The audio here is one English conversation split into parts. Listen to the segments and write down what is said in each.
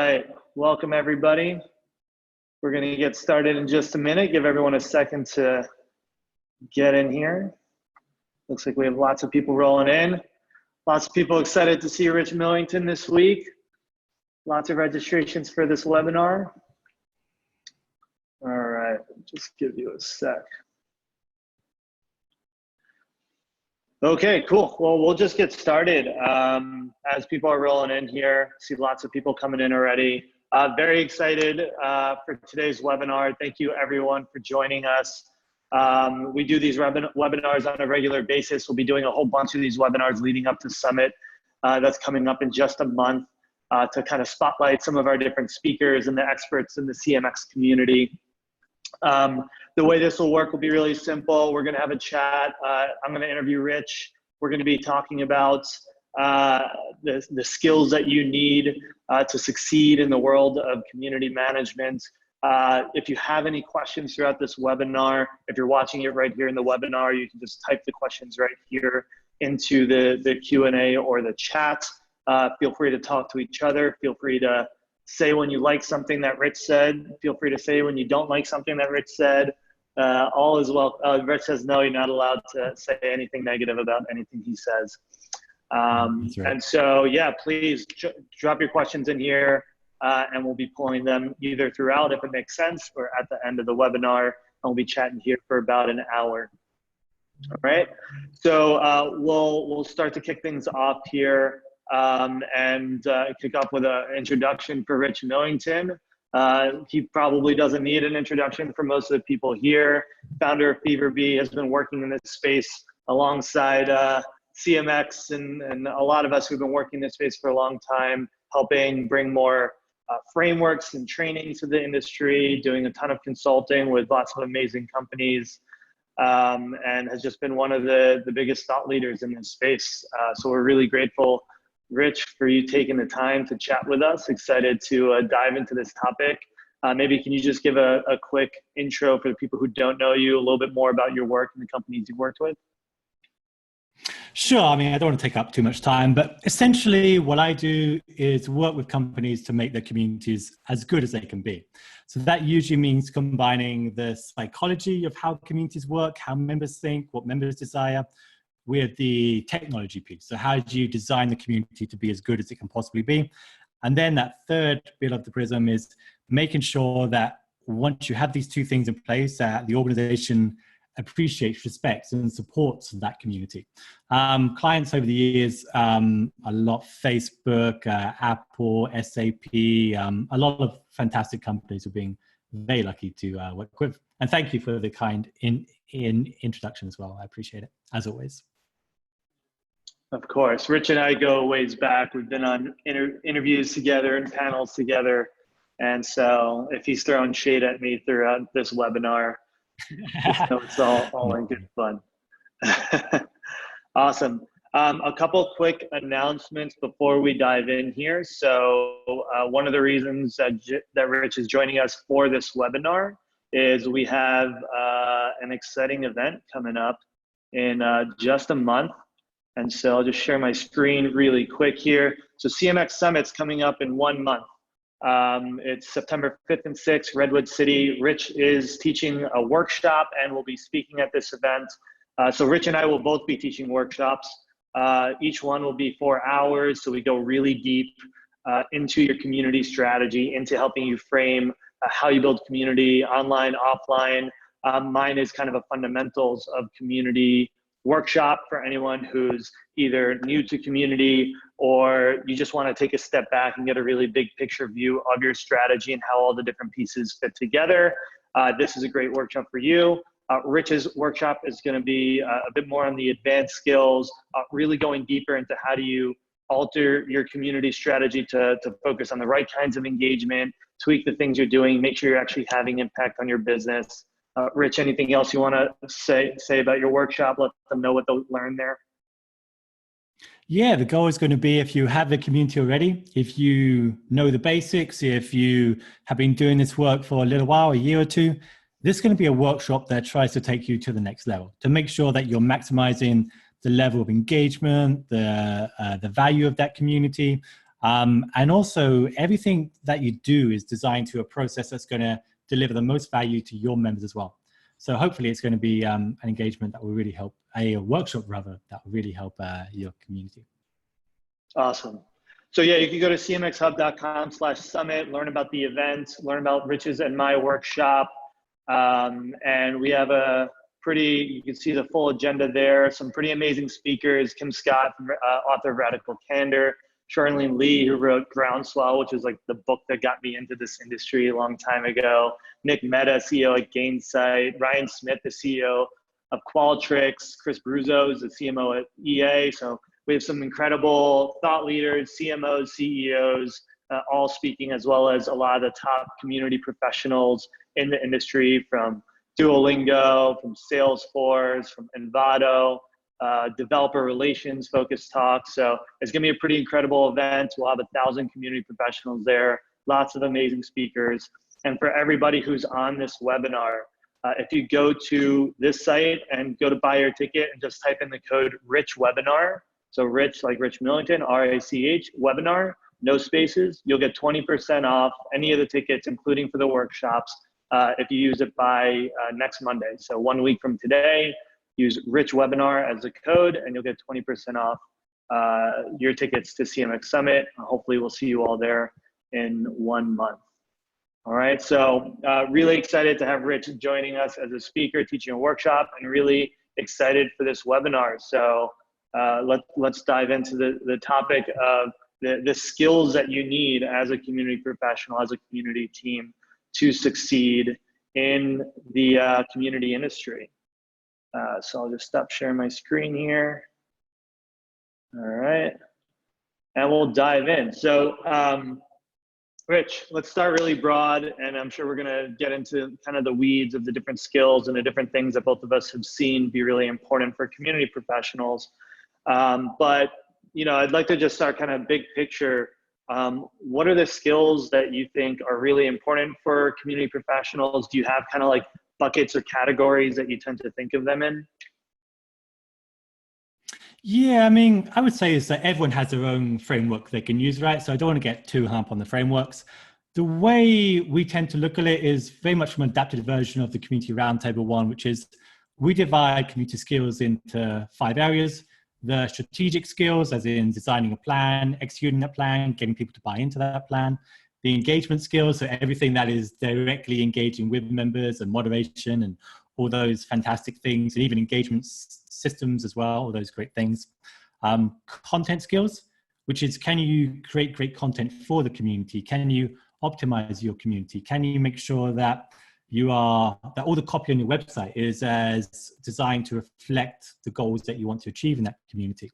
right, welcome everybody. We're going to get started in just a minute. Give everyone a second to get in here. Looks like we have lots of people rolling in. Lots of people excited to see Rich Millington this week. Lots of registrations for this webinar. All right, just give you a sec. Okay, cool. Well, we'll just get started. As people are rolling in here, see lots of people coming in already. Very excited for today's webinar. Thank you everyone for joining us. We do these webinars on a regular basis. We'll be doing a whole bunch of these webinars leading up to Summit that's coming up in just a month to kind of spotlight some of our different speakers and the experts in the CMX community. The way this will work will be really simple. We're gonna have a chat. I'm gonna interview Rich. We're gonna be talking about the skills that you need to succeed in the world of community management. If you have any questions throughout this webinar, if you're watching it right here in the webinar, you can just type the questions right here into the Q&A or the chat. Feel free to talk to each other. Feel free to say when you like something that Rich said. Feel free to say when you don't like something that Rich said. All is well. Rich says, no, you're not allowed to say anything negative about anything he says. Right. And so, yeah, please drop your questions in here and we'll be pulling them either throughout if it makes sense or at the end of the webinar. And we'll be chatting here for about an hour. All right. So we'll start to kick things off here. And kick off with an introduction for Rich Millington. He probably doesn't need an introduction for most of the people here. Founder of Feverbee, has been working in this space alongside CMX and a lot of us who've been working in this space for a long time, helping bring more frameworks and training to the industry, doing a ton of consulting with lots of amazing companies, and has just been one of the biggest thought leaders in this space. So we're really grateful, Rich, for you taking the time to chat with us. Excited to dive into this topic. Maybe can you just give a quick intro for the people who don't know you, a little bit more about your work and the companies you've worked with? Sure. I mean, I don't want to take up too much time, but essentially what I do is work with companies to make their communities as good as they can be. So that usually means combining the psychology of how communities work, how members think, what members desire, with the technology piece. So how do you design the community to be as good as it can possibly be? And then that third bit of the prism is making sure that once you have these two things in place, that the organization appreciates, respects, and supports that community. Clients over the years, a lot Facebook, Apple, SAP, a lot of fantastic companies we're being very lucky to work with. And thank you for the kind introduction as well. I appreciate it, as always. Of course. Rich and I go ways back. We've been on interviews together and panels together. And so if he's throwing shade at me throughout this webinar, just know it's all in good fun. Awesome. A couple quick announcements before we dive in here. So one of the reasons that Rich is joining us for this webinar is we have an exciting event coming up in just a month. And so I'll just share my screen really quick here. So CMX Summit's coming up in 1 month. It's September 5th and 6th, Redwood City. Rich is teaching a workshop and will be speaking at this event. So Rich and I will both be teaching workshops. Each one will be 4 hours. So we go really deep into your community strategy, into helping you frame how you build community online, offline. Mine is kind of a fundamentals of community workshop for anyone who's either new to community or you just want to take a step back and get a really big picture view of your strategy and how all the different pieces fit together. This is a great workshop for you. Rich's workshop is going to be a bit more on the advanced skills, really going deeper into how do you alter your community strategy to focus on the right kinds of engagement, tweak the things you're doing, make sure you're actually having impact on your business. Rich, anything else you want to say about your workshop? Let them know what they'll learn there. Yeah, the goal is going to be, if you have the community already, if you know the basics, if you have been doing this work for a little while, a year or two, this is going to be a workshop that tries to take you to the next level, to make sure that you're maximizing the level of engagement, the value of that community, And also everything that you do is designed to a process that's going to deliver the most value to your members as well. So hopefully it's going to be an engagement that will really help, a workshop rather, that will really help your community. Awesome. So yeah, you can go to cmxhub.com/summit, learn about the event, learn about Rich's and my workshop. And we have you can see the full agenda there, some pretty amazing speakers, Kim Scott, author of Radical Candor, Charlene Lee, who wrote Groundswell, which is like the book that got me into this industry a long time ago, Nick Mehta, CEO at Gainsight, Ryan Smith, the CEO of Qualtrics, Chris Bruzzo is the CMO at EA. So we have some incredible thought leaders, CMOs, CEOs, all speaking, as well as a lot of the top community professionals in the industry, from Duolingo, from Salesforce, from Envato, developer relations focused talk. So it's gonna be a pretty incredible event. We'll have 1,000 community professionals there, lots of amazing speakers. And for everybody who's on this webinar, if you go to this site and go to buy your ticket and just type in the code RICH-WEBINAR, so Rich like Rich Millington, RICH, webinar, no spaces, you'll get 20% off any of the tickets, including for the workshops, if you use it by next Monday. So 1 week from today, use Rich Webinar as a code and you'll get 20% off your tickets to CMX Summit. Hopefully we'll see you all there in 1 month. All right, so really excited to have Rich joining us as a speaker, teaching a workshop, and really excited for this webinar. So let's dive into the topic of the skills that you need as a community professional, as a community team, to succeed in the community industry. So I'll just stop sharing my screen here. All right, and we'll dive in. So Rich, let's start really broad, and I'm sure we're gonna get into kind of the weeds of the different skills and the different things that both of us have seen be really important for community professionals. But I'd like to just start kind of big picture. What are the skills that you think are really important for community professionals? Do you have kind of like buckets or categories that you tend to think of them in? Yeah, I mean, I would say is that everyone has their own framework they can use, right? So I don't want to get too hung up on the frameworks. The way we tend to look at it is very much from an adapted version of the Community Roundtable one, which is we divide community skills into 5 areas. The strategic skills, as in designing a plan, executing that plan, getting people to buy into that plan. The engagement skills, so everything that is directly engaging with members and moderation and all those fantastic things, and even engagement systems as well, all those great things. Content skills, which is, can you create great content for the community? Can you optimize your community? Can you make sure that that all the copy on your website is as designed to reflect the goals that you want to achieve in that community?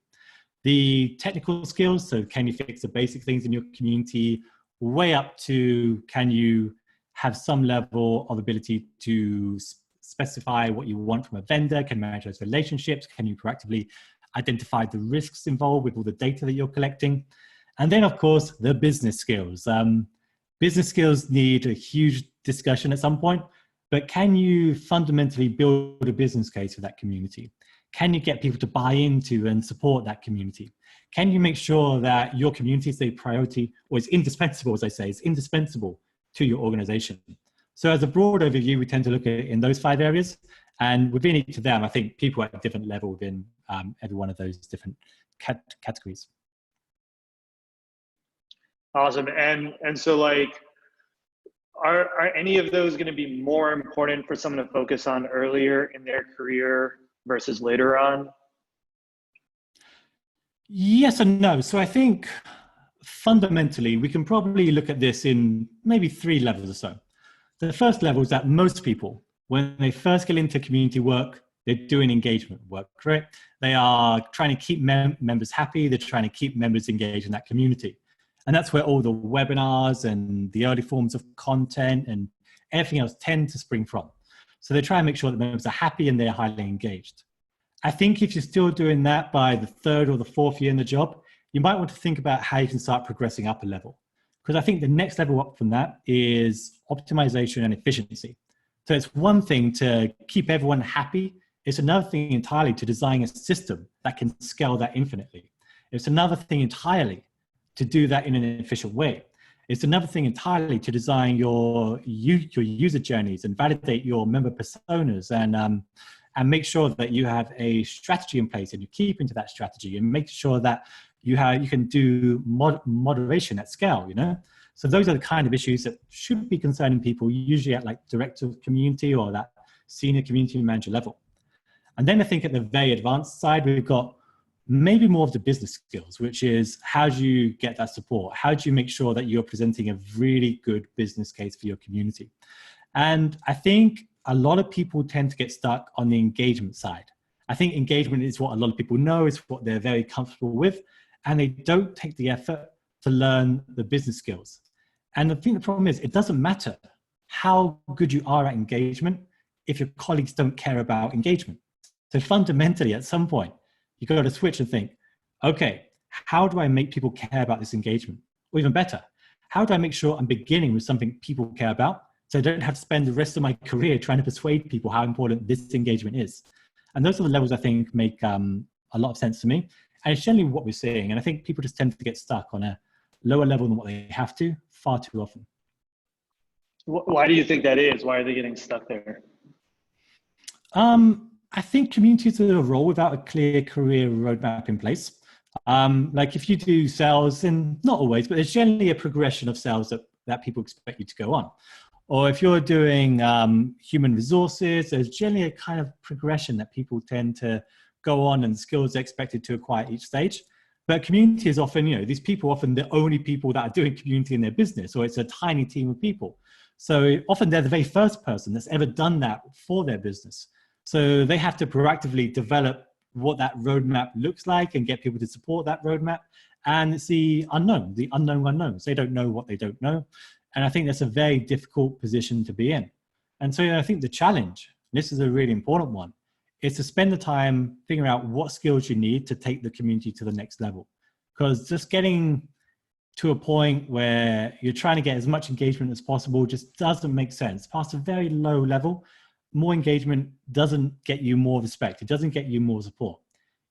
The technical skills, so can you fix the basic things in your community, way up to can you have some level of ability to specify what you want from a vendor, can you manage those relationships, can you proactively identify the risks involved with all the data that you're collecting? And then of course, the business skills. Business skills need a huge discussion at some point, but can you fundamentally build a business case for that community? Can you get people to buy into and support that community? Can you make sure that your community is a priority, or is indispensable, as I say, is indispensable to your organization? So as a broad overview, we tend to look at it in those 5 areas, and within each of them, I think people are at a different level within every one of those different categories. Awesome. And so like, are any of those going to be more important for someone to focus on earlier in their career versus later on? Yes and no. So I think fundamentally, we can probably look at this in maybe 3 levels or so. The first level is that most people, when they first get into community work, they're doing engagement work, right? They are trying to keep members happy. They're trying to keep members engaged in that community. And that's where all the webinars and the early forms of content and everything else tend to spring from. So they try and make sure that members are happy and they're highly engaged. I think if you're still doing that by the 3rd or the 4th year in the job, you might want to think about how you can start progressing up a level. Because I think the next level up from that is optimization and efficiency. So it's one thing to keep everyone happy. It's another thing entirely to design a system that can scale that infinitely. It's another thing entirely to do that in an efficient way. It's another thing entirely to design your user journeys and validate your member personas and make sure that you have a strategy in place and you keep into that strategy and make sure that you can do moderation at scale, you know? So those are the kind of issues that should be concerning people, usually at like director of community or that senior community manager level. And then I think at the very advanced side, we've got maybe more of the business skills, which is how do you get that support? How do you make sure that you're presenting a really good business case for your community? And I think a lot of people tend to get stuck on the engagement side. I think engagement is what a lot of people know, is what they're very comfortable with, and they don't take the effort to learn the business skills. And I think the problem is it doesn't matter how good you are at engagement if your colleagues don't care about engagement. So fundamentally, at some point, you got to switch and think, okay, how do I make people care about this engagement? Or even better, how do I make sure I'm beginning with something people care about so I don't have to spend the rest of my career trying to persuade people how important this engagement is? And those are the levels I think make a lot of sense to me. And it's generally what we're seeing. And I think people just tend to get stuck on a lower level than what they have to far too often. Why do you think that is? Why are they getting stuck there? I think communities are a role without a clear career roadmap in place. Like if you do sales, and not always, but there's generally a progression of sales that people expect you to go on. Or if you're doing human resources, there's generally a kind of progression that people tend to go on and skills they're expected to acquire at each stage. But community is often, you know, these people are often the only people that are doing community in their business, or it's a tiny team of people. So often they're the very first person that's ever done that for their business. So they have to proactively develop what that roadmap looks like and get people to support that roadmap. And it's the unknown unknowns. They don't know what they don't know. And I think that's a very difficult position to be in. And so I think the challenge, and this is a really important one, is to spend the time figuring out what skills you need to take the community to the next level. Because just getting to a point where you're trying to get as much engagement as possible just doesn't make sense. Past a very low level, more engagement doesn't get you more respect. It doesn't get you more support.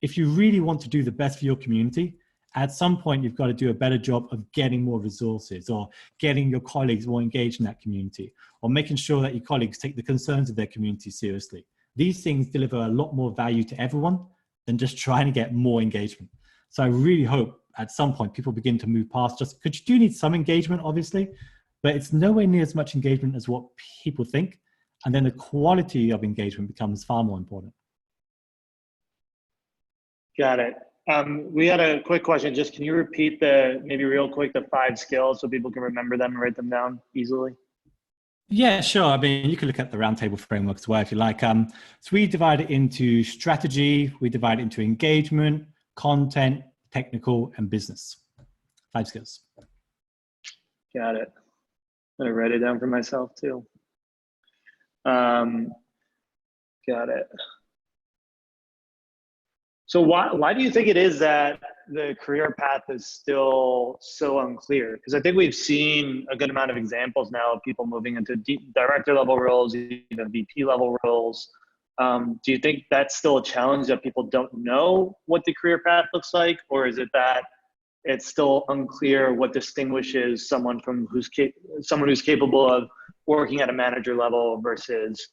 If you really want to do the best for your community, at some point you've got to do a better job of getting more resources or getting your colleagues more engaged in that community or making sure that your colleagues take the concerns of their community seriously. These things deliver a lot more value to everyone than just trying to get more engagement. So I really hope at some point people begin to move past just, because you do need some engagement, obviously, but it's nowhere near as much engagement as what people think. And then the quality of engagement becomes far more important. Got it. We had a quick question. Just can you repeat maybe real quick, the 5 skills so people can remember them and write them down easily? Yeah, sure. I mean, you can look at the roundtable framework as well if you like. So we divide it into strategy, we divide it into engagement, content, technical, and business. 5 skills. Got it. I'm gonna write it down for myself too. Got it. So why do you think it is that the career path is still so unclear? Because I think we've seen a good amount of examples now of people moving into director level roles, even VP level roles. Do you think that's still a challenge, that people don't know what the career path looks like? Or is it that it's still unclear what distinguishes someone from who's capable of working at a manager level versus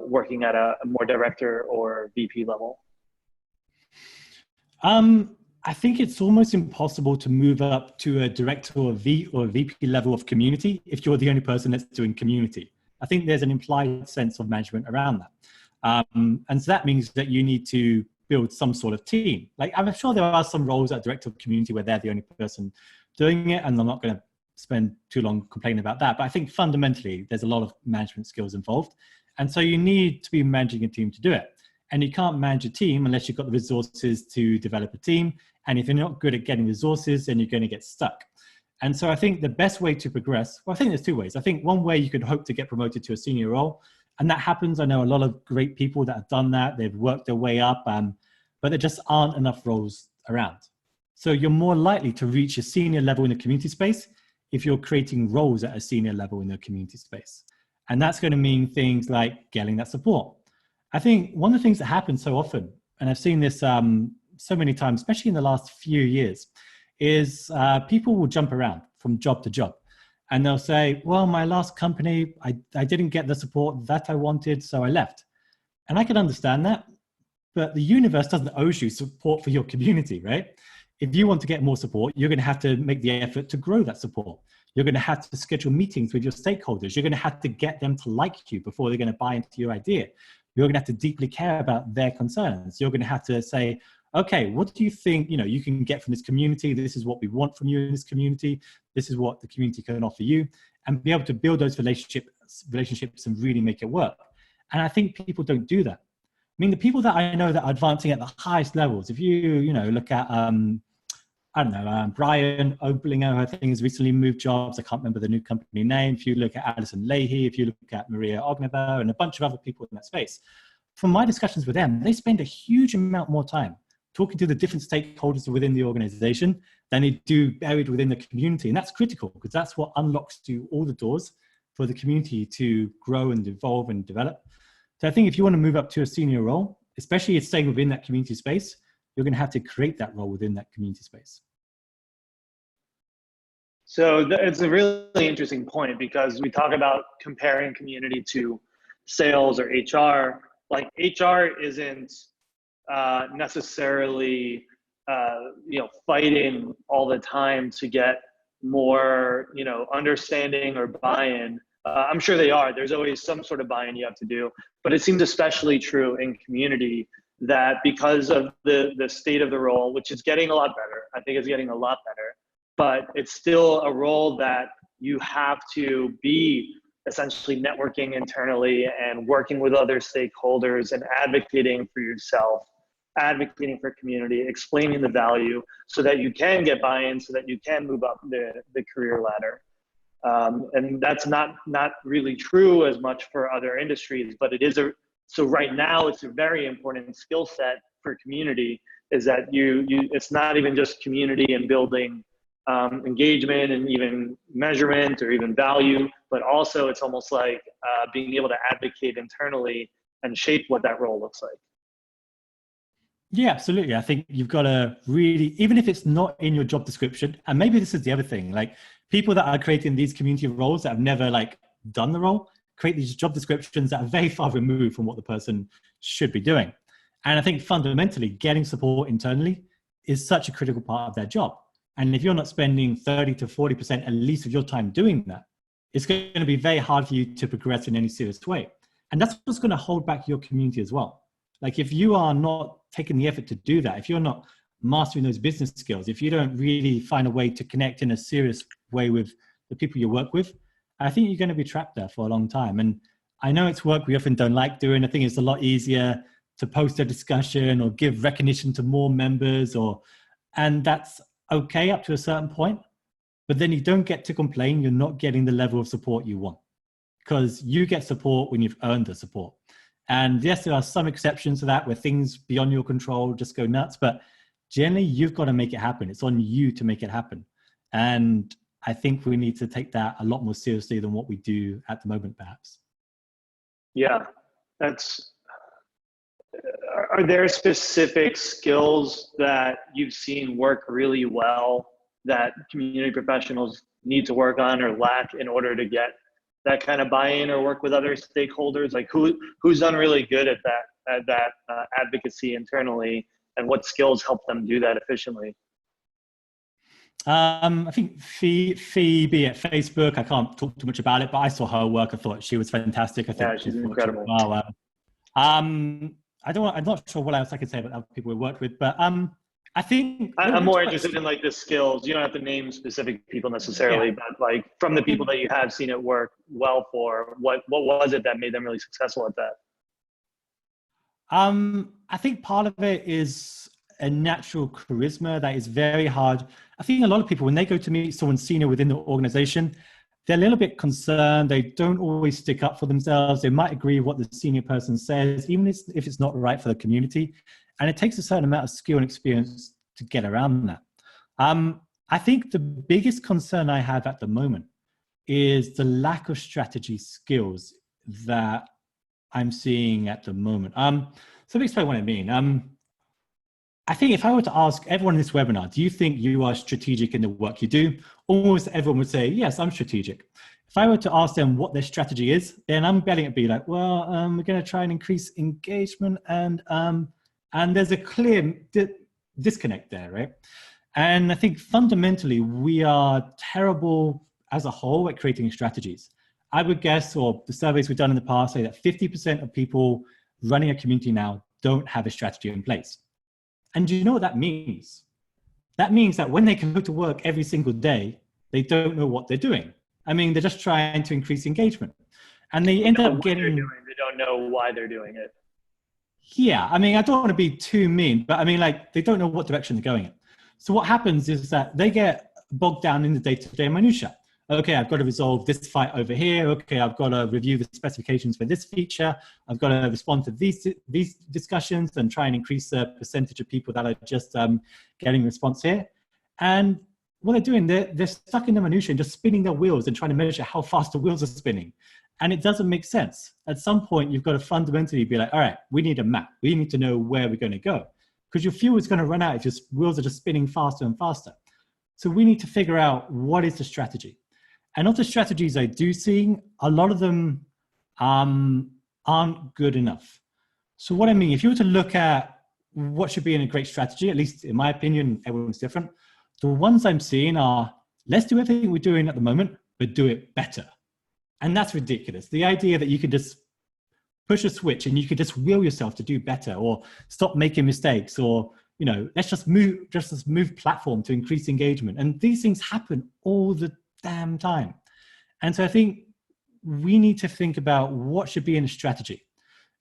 working at a more director or VP level? I think it's almost impossible to move up to a director or VP level of community if you're the only person that's doing community. I think there's an implied sense of management around that. And so that means that you need to build some sort of team. Like, I'm sure there are some roles at director of community where they're the only person doing it, and I'm not going to spend too long complaining about that. But I think fundamentally, there's a lot of management skills involved. And so you need to be managing a team to do it. And you can't manage a team unless you've got the resources to develop a team. And if you're not good at getting resources, then you're going to get stuck. And so I think the best way to progress, well, I think there's 2 ways. I think one way you could hope to get promoted to a senior role, and that happens. I know a lot of great people that have done that. They've worked their way up, but there just aren't enough roles around. So you're more likely to reach a senior level in the community space if you're creating roles at a senior level in the community space. And that's going to mean things like getting that support. I think one of the things that happens so often, and I've seen this so many times, especially in the last few years, is people will jump around from job to job. And they'll say, well, my last company, I didn't get the support that I wanted, so I left. And I can understand that, but the universe doesn't owe you support for your community, right? If you want to get more support, you're going to have to make the effort to grow that support. You're going to have to schedule meetings with your stakeholders. You're going to have to get them to like you before they're going to buy into your idea. You're going to have to deeply care about their concerns. You're going to have to say, okay, what do you think, you can get from this community? This is what we want from you in this community. This is what the community can offer you, and be able to build those relationships and really make it work. And I think people don't do that. I mean, the people that I know that are advancing at the highest levels, if you look at, Brian Oblinger, I think has recently moved jobs. I can't remember the new company name. If you look at Alison Leahy, if you look at Maria Ogneva and a bunch of other people in that space, from my discussions with them, they spend a huge amount more time talking to the different stakeholders within the organization than they do buried within the community. And that's critical, because that's what unlocks you all the doors for the community to grow and evolve and develop. So I think if you want to move up to a senior role, especially if staying within that community space, you're going to have to create that role within that community space. So it's a really interesting point, because we talk about comparing community to sales or HR. Like, HR isn't necessarily fighting all the time to get more understanding or buy-in. I'm sure they are. There's always some sort of buy-in you have to do, but it seems especially true in community, that because of the state of the role, which is getting a lot better, I think it's getting a lot better, but it's still a role that you have to be essentially networking internally and working with other stakeholders and advocating for yourself, advocating for community, explaining the value so that you can get buy-in, so that you can move up the career ladder. And that's not really true as much for other industries, but it is so right now it's a very important skill set for community, is that it's not even just community and building engagement and even measurement or even value, but also it's almost like being able to advocate internally and shape what that role looks like. Yeah, absolutely. I think you've got to really, even if it's not in your job description, and maybe this is the other thing, like people that are creating these community roles that have never done the role, create these job descriptions that are very far removed from what the person should be doing. And I think fundamentally getting support internally is such a critical part of their job. And if you're not spending 30 to 40% at least of your time doing that, it's going to be very hard for you to progress in any serious way. And that's what's going to hold back your community as well. Like, if you are not taking the effort to do that, if you're not mastering those business skills, if you don't really find a way to connect in a serious way with the people you work with, I think you're going to be trapped there for a long time. And I know it's work we often don't like doing. I think it's a lot easier to post a discussion or give recognition to more members, and that's okay up to a certain point. But then you don't get to complain you're not getting the level of support you want, because you get support when you've earned the support. And yes, there are some exceptions to that where things beyond your control just go nuts, but generally you've got to make it happen. It's on you to make it happen. And I think we need to take that a lot more seriously than what we do at the moment, perhaps. Yeah, are there specific skills that you've seen work really well that community professionals need to work on or lack in order to get that kind of buy-in or work with other stakeholders? Like, who's done really good at that advocacy internally, and what skills help them do that efficiently? I think Feverbee at Facebook, I can't talk too much about it, but I saw her work. I thought she was fantastic. I think she's incredible. Well. I'm not sure what else I could say about other people we worked with, but I think I'm more interested in the skills. You don't have to name specific people necessarily, but from the people that you have seen it work well for, what was it that made them really successful at that? I think part of it is a natural charisma that is very hard. I think a lot of people, when they go to meet someone senior within the organization, they're a little bit concerned. They don't always stick up for themselves. They might agree with what the senior person says, even if it's not right for the community. And it takes a certain amount of skill and experience to get around that. I think the biggest concern I have at the moment is the lack of strategy skills that I'm seeing at the moment. So let me explain what I mean. I think if I were to ask everyone in this webinar, do you think you are strategic in the work you do? Almost everyone would say, yes, I'm strategic. If I were to ask them what their strategy is, then I'm betting it'd be like, well, we're going to try and increase engagement, and there's a clear disconnect there, right? And I think fundamentally we are terrible as a whole at creating strategies. I would guess, or the surveys we've done in the past say that 50% of people running a community now don't have a strategy in place. And do you know what that means? That means that when they go to work every single day, they don't know what they're doing. I mean, they're just trying to increase engagement. And they end up getting... They don't know why they're doing it. Yeah, I mean, I don't want to be too mean, but I mean, like, they don't know what direction they're going in. So what happens is that they get bogged down in the day-to-day minutiae. Okay, I've got to resolve this fight over here. Okay, I've got to review the specifications for this feature. I've got to respond to these discussions and try and increase the percentage of people that are just getting response here. And what they're doing, they're stuck in the minutiae and just spinning their wheels and trying to measure how fast the wheels are spinning. And it doesn't make sense. At some point, you've got to fundamentally be like, all right, we need a map. We need to know where we're going to go, because your fuel is going to run out if your wheels are just spinning faster and faster. So we need to figure out what is the strategy. And of the strategies I do see, a lot of them aren't good enough. So what I mean, if you were to look at what should be in a great strategy, at least in my opinion, everyone's different. The ones I'm seeing are, let's do everything we're doing at the moment, but do it better. And that's ridiculous. The idea that you can just push a switch and you could just will yourself to do better, or stop making mistakes, or, you know, let's just move platform to increase engagement. And these things happen all the damn time. And so I think we need to think about what should be in a strategy.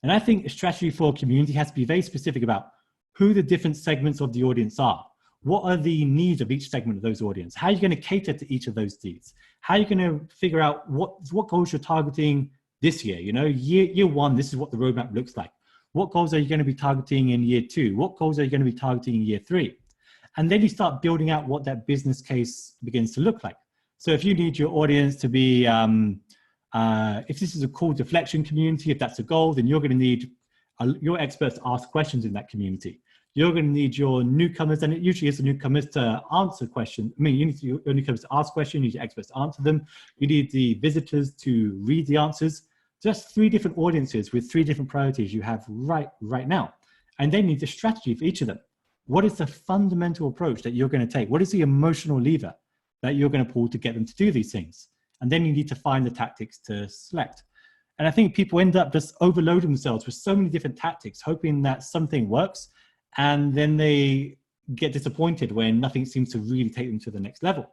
And I think a strategy for a community has to be very specific about who the different segments of the audience are. What are the needs of each segment of those audience? How are you going to cater to each of those needs? How are you going to figure out what goals you're targeting this year? You know, year one, this is what the roadmap looks like. What goals are you going to be targeting in year two? What goals are you going to be targeting in year three? And then you start building out what that business case begins to look like. So if you need your audience to be, if this is a call deflection community, if that's a goal, then you're going to need your experts to ask questions in that community. You're going to need your newcomers, and it usually is the newcomers, to answer questions. I mean, you need your newcomers to ask questions, you need your experts to answer them. You need the visitors to read the answers. Just 3 different audiences with 3 different priorities you have right now. And then you need a strategy for each of them. What is the fundamental approach that you're going to take? What is the emotional lever that you're going to pull to get them to do these things? And then you need to find the tactics to select. And I think people end up just overloading themselves with so many different tactics, hoping that something works, and then they get disappointed when nothing seems to really take them to the next level.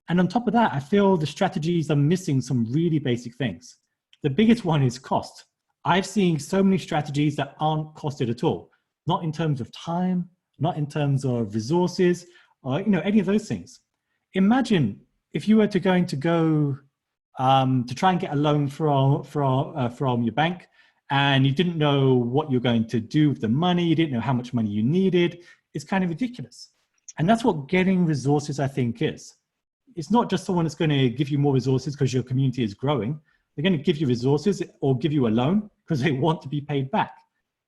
And on top of that, I feel the strategies are missing some really basic things. The biggest one is cost. I've seen so many strategies that aren't costed at all, not in terms of time, not in terms of resources, or any of those things. Imagine if you were to go to try and get a loan from your bank, and you didn't know what you're going to do with the money, you didn't know how much money you needed. It's kind of ridiculous. And that's what getting resources, I think, is. It's not just someone that's going to give you more resources because your community is growing. They're going to give you resources or give you a loan because they want to be paid back.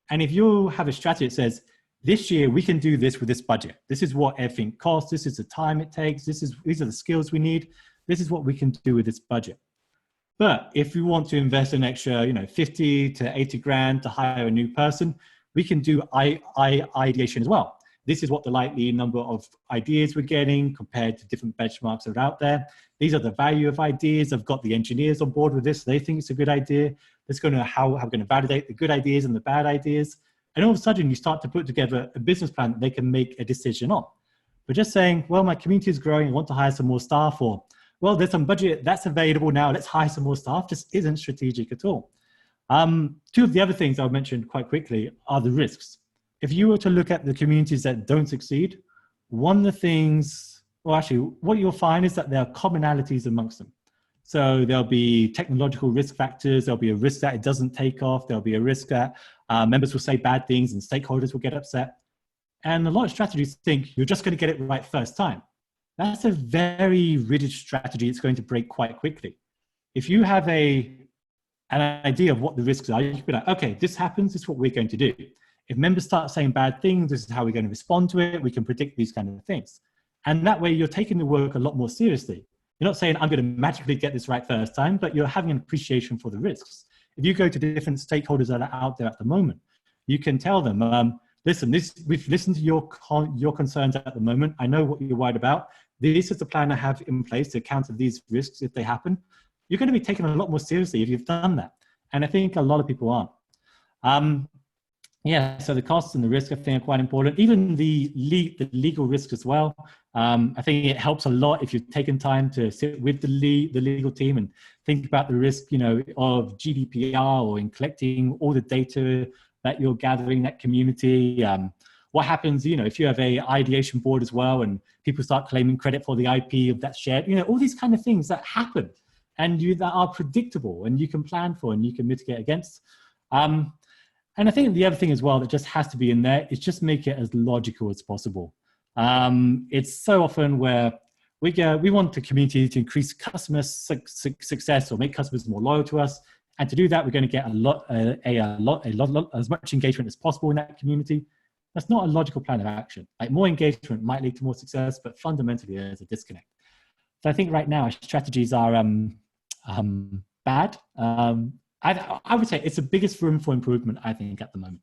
And if you have a strategy that says, this year we can do this with this budget, this is what everything costs, this is the time it takes, these are the skills we need, this is what we can do with this budget. But if you want to invest an extra, 50 to 80 grand to hire a new person, we can do ideation as well. This is what the likely number of ideas we're getting compared to different benchmarks that are out there. These are the value of ideas. I've got the engineers on board with this. They think it's a good idea. It's going to how I'm going to validate the good ideas and the bad ideas. And all of a sudden you start to put together a business plan that they can make a decision on. But just saying, well, my community is growing, I want to hire some more staff, or, well, there's some budget that's available now, let's hire some more staff, just isn't strategic at all. 2 of the other things I'll mention quite quickly are the risks. If you were to look at the communities that don't succeed, one of the things, well, actually, what you'll find is that there are commonalities amongst them. So there'll be technological risk factors, there'll be a risk that it doesn't take off, there'll be a risk that members will say bad things and stakeholders will get upset. And a lot of strategies think you're just going to get it right first time. That's a very rigid strategy. It's going to break quite quickly. If you have an idea of what the risks are, you can be like, okay, this happens, this is what we're going to do. if members start saying bad things, this is how we're going to respond to it. We can predict these kind of things. And that way you're taking the work a lot more seriously. You're not saying I'm going to magically get this right first time, but you're having an appreciation for the risks. If you go to different stakeholders that are out there at the moment, you can tell them, listen, we've listened to your concerns at the moment. I know what you're worried about. This is the plan I have in place to counter these risks if they happen. You're going to be taken a lot more seriously if you've done that. And I think a lot of people aren't. Yeah, so the costs and the risk, I think, are quite important. Even the legal risk as well. I think it helps a lot if you've taken time to sit with the legal team and think about the risk, of GDPR or in collecting all the data that you're gathering, that community. What happens, if you have a ideation board as well and people start claiming credit for the IP of that shared, all these kind of things that happen and that are predictable and you can plan for and you can mitigate against. And I think the other thing as well that just has to be in there is just make it as logical as possible. It's so often where we want the community to increase customer success or make customers more loyal to us. And to do that, we're going to get as much engagement as possible in that community. That's not a logical plan of action. Like more engagement might lead to more success, but fundamentally there's a disconnect. So I think right now our strategies are bad. I would say it's the biggest room for improvement, I think, at the moment.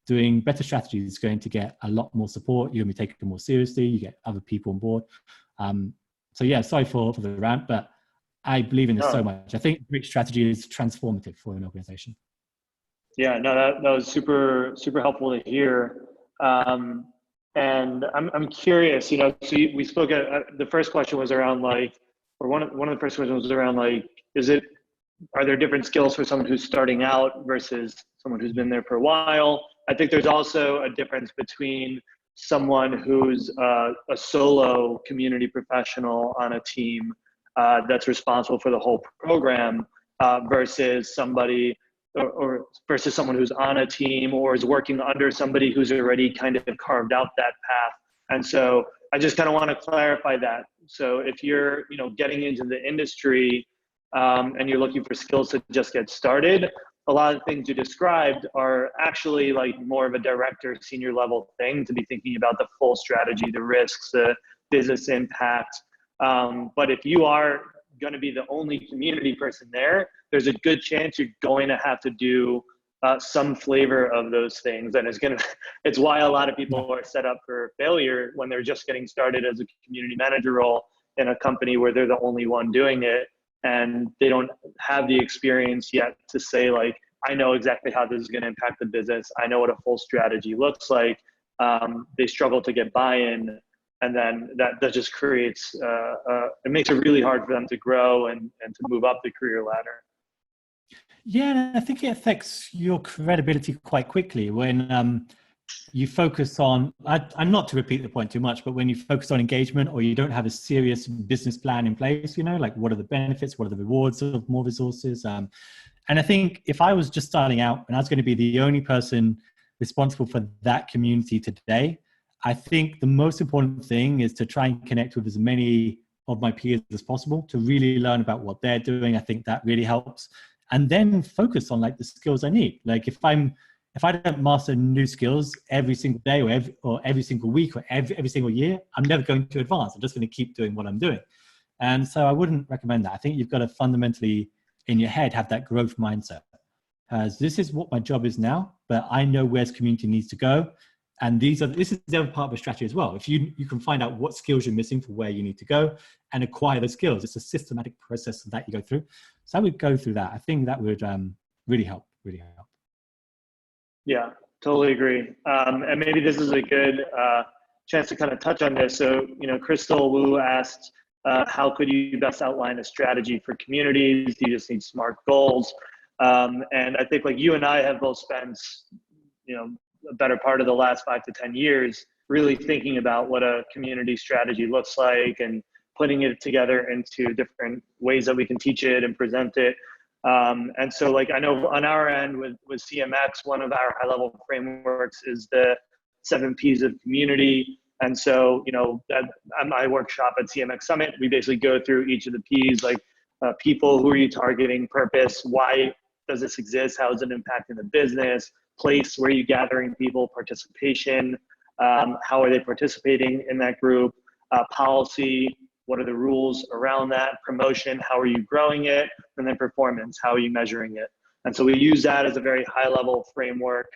Doing better strategies is going to get a lot more support. You're going to be taken more seriously. You get other people on board. So yeah, sorry for the rant, but I believe in this so much. I think great strategy is transformative for an organization. Yeah, no, that was super, super helpful to hear. And I'm curious, so we spoke the first question was around one of the first questions was around are there different skills for someone who's starting out versus someone who's been there for a while? I think there's also a difference between someone who's a solo community professional on a team that's responsible for the whole program versus somebody or versus someone who's on a team or is working under somebody who's already kind of carved out that path. And so I just kind of want to clarify that. So if you're, getting into the industry, and you're looking for skills to just get started, a lot of things you described are actually more of a director, senior level thing to be thinking about the full strategy, the risks, the business impact. But if you are going to be the only community person there's a good chance you're going to have to do some flavor of those things. And it's why a lot of people are set up for failure when they're just getting started as a community manager role in a company where they're the only one doing it. And they don't have the experience yet to say I know exactly how this is going to impact the business. I know what a full strategy looks like. They struggle to get buy-in, and then that just creates, it makes it really hard for them to grow and to move up the career ladder. Yeah, I think it affects your credibility quite quickly when you focus on, I'm not to repeat the point too much, but when you focus on engagement or you don't have a serious business plan in place, what are the benefits, what are the rewards of more resources? And I think if I was just starting out and I was going to be the only person responsible for that community today, I think the most important thing is to try and connect with as many of my peers as possible to really learn about what they're doing. I think that really helps. And then focus on the skills I need. If I don't master new skills every single day or every single week or every single year, I'm never going to advance. I'm just going to keep doing what I'm doing. And so I wouldn't recommend that. I think you've got to fundamentally in your head have that growth mindset. As this is what my job is now, but I know where this community needs to go. And this is the other part of a strategy as well. If you can find out what skills you're missing for where you need to go and acquire those skills, it's a systematic process that you go through. So I would go through that. I think that would really help. Yeah, totally agree. And maybe this is a good chance to kind of touch on this. So, Crystal Wu asked, how could you best outline a strategy for communities? Do you just need SMART goals? And I think you and I have both spent, a better part of the last 5 to 10 years really thinking about what a community strategy looks like and putting it together into different ways that we can teach it and present it. And so I know on our end with CMX, one of our high level frameworks is the 7 P's of community. And so, at my workshop at CMX Summit, we basically go through each of the P's, people, who are you targeting, purpose, why does this exist, how is it impacting the business, place? Where are you gathering people? Participation, how are they participating in that group? Policy, what are the rules around that? Promotion, how are you growing it? And then performance, how are you measuring it? And so we use that as a very high level framework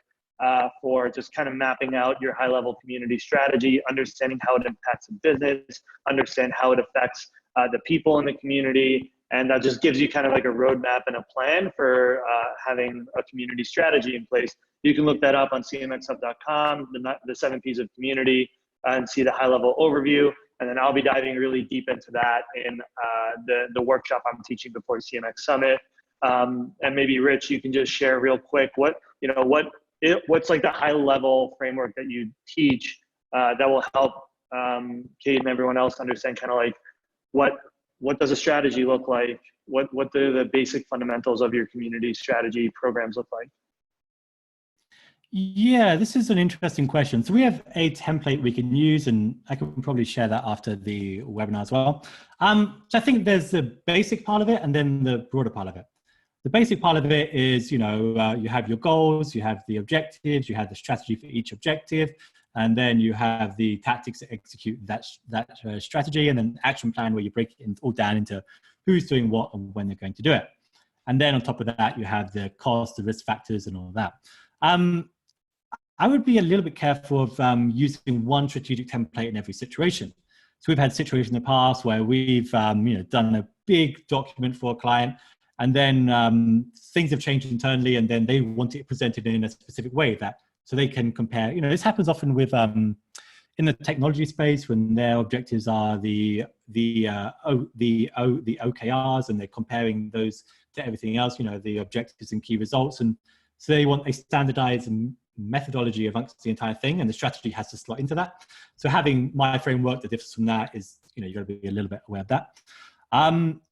for just kind of mapping out your high level community strategy, understanding how it impacts the business, understand how it affects the people in the community. And that just gives you kind of like a roadmap and a plan for having a community strategy in place. You can look that up on cmxhub.com, the 7 P's of community, and see the high level overview. And then I'll be diving really deep into that in the workshop I'm teaching before CMX Summit. And maybe Rich, you can just share real quick what's like the high level framework that you teach that will help Kate and everyone else understand kind of like what does a strategy look like? What do the basic fundamentals of your community strategy programs look like? Yeah, this is an interesting question. So we have a template we can use, and I can probably share that after the webinar as well. So I think there's the basic part of it and then the broader part of it. The basic part of it is, you have your goals, you have the objectives, you have the strategy for each objective, and then you have the tactics to execute that strategy, and then action plan where you break it all down into who's doing what and when they're going to do it. And then on top of that, you have the cost, the risk factors, and all of that. I would be a little bit careful of using one strategic template in every situation. So we've had situations in the past where we've done a big document for a client, and then things have changed internally, and then they want it presented in a specific way so they can compare. This happens often with in the technology space when their objectives are the OKRs, and they're comparing those to everything else. The objectives and key results, and so they want a standardized methodology amongst the entire thing, and the strategy has to slot into that. So having my framework that differs from that is, you've got to be a little bit aware of that.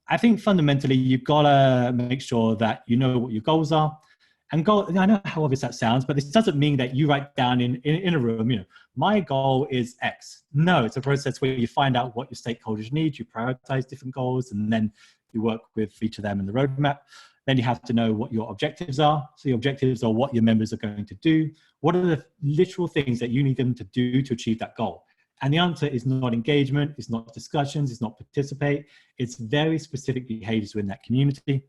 I think fundamentally you've got to make sure that you know what your goals are. And I know how obvious that sounds, but this doesn't mean that you write down in a room, my goal is X. No, it's a process where you find out what your stakeholders need, you prioritize different goals, and then you work with each of them in the roadmap. Then you have to know what your objectives are. So your objectives are what your members are going to do. What are the literal things that you need them to do to achieve that goal? And the answer is not engagement, it's not discussions, it's not participate. It's very specific behaviors within that community.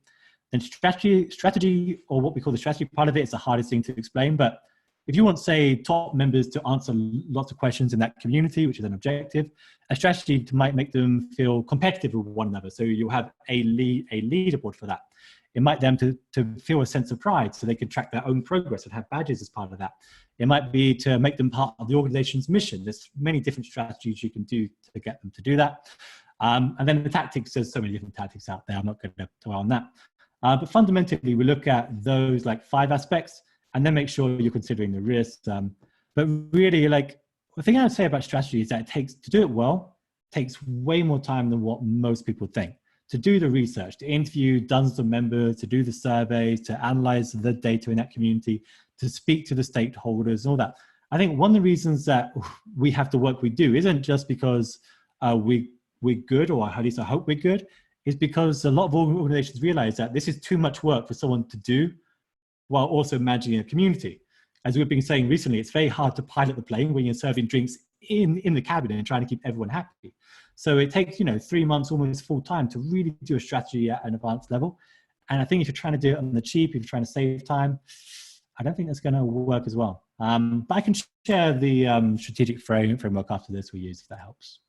Then strategy, or what we call the strategy part of it, is the hardest thing to explain. But if you want, say, top members to answer lots of questions in that community, which is an objective, a strategy might make them feel competitive with one another. So you'll have a leaderboard for that. It might them to feel a sense of pride so they can track their own progress and have badges as part of that. It might be to make them part of the organization's mission. There's many different strategies you can do to get them to do that. And then the tactics, there's so many different tactics out there. I'm not going to dwell on that. But fundamentally, we look at those like 5 aspects and then make sure you're considering the risks. But really, like, the thing I would say about strategy is that to do it well, takes way more time than what most people think. To do the research, to interview dozens of members, to do the surveys, to analyze the data in that community, to speak to the stakeholders and all that. I think one of the reasons that we have the work we do isn't just because we're good, or at least I hope we're good, is because a lot of organizations realize that this is too much work for someone to do while also managing a community. As we've been saying recently, it's very hard to pilot the plane when you're serving drinks in the cabin and trying to keep everyone happy. So it takes, 3 months, almost full time, to really do a strategy at an advanced level. And I think if you're trying to do it on the cheap, if you're trying to save time, I don't think that's going to work as well. But I can share the strategic framework after this we use, if that helps.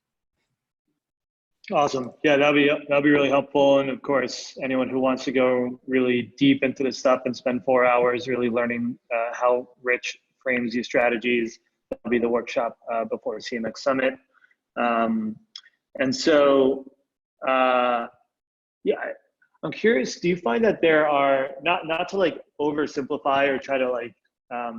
Awesome. Yeah, that'll be really helpful. And of course, anyone who wants to go really deep into this stuff and spend 4 hours really learning how Rich frames these strategies, that'll be the workshop before CMX Summit. And so, yeah, I'm curious, do you find that there are, not to like oversimplify or try to like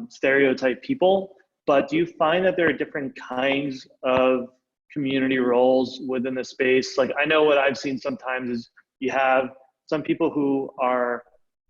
stereotype people, but do you find that there are different kinds of community roles within the space? Like, I know what I've seen sometimes is you have some people who are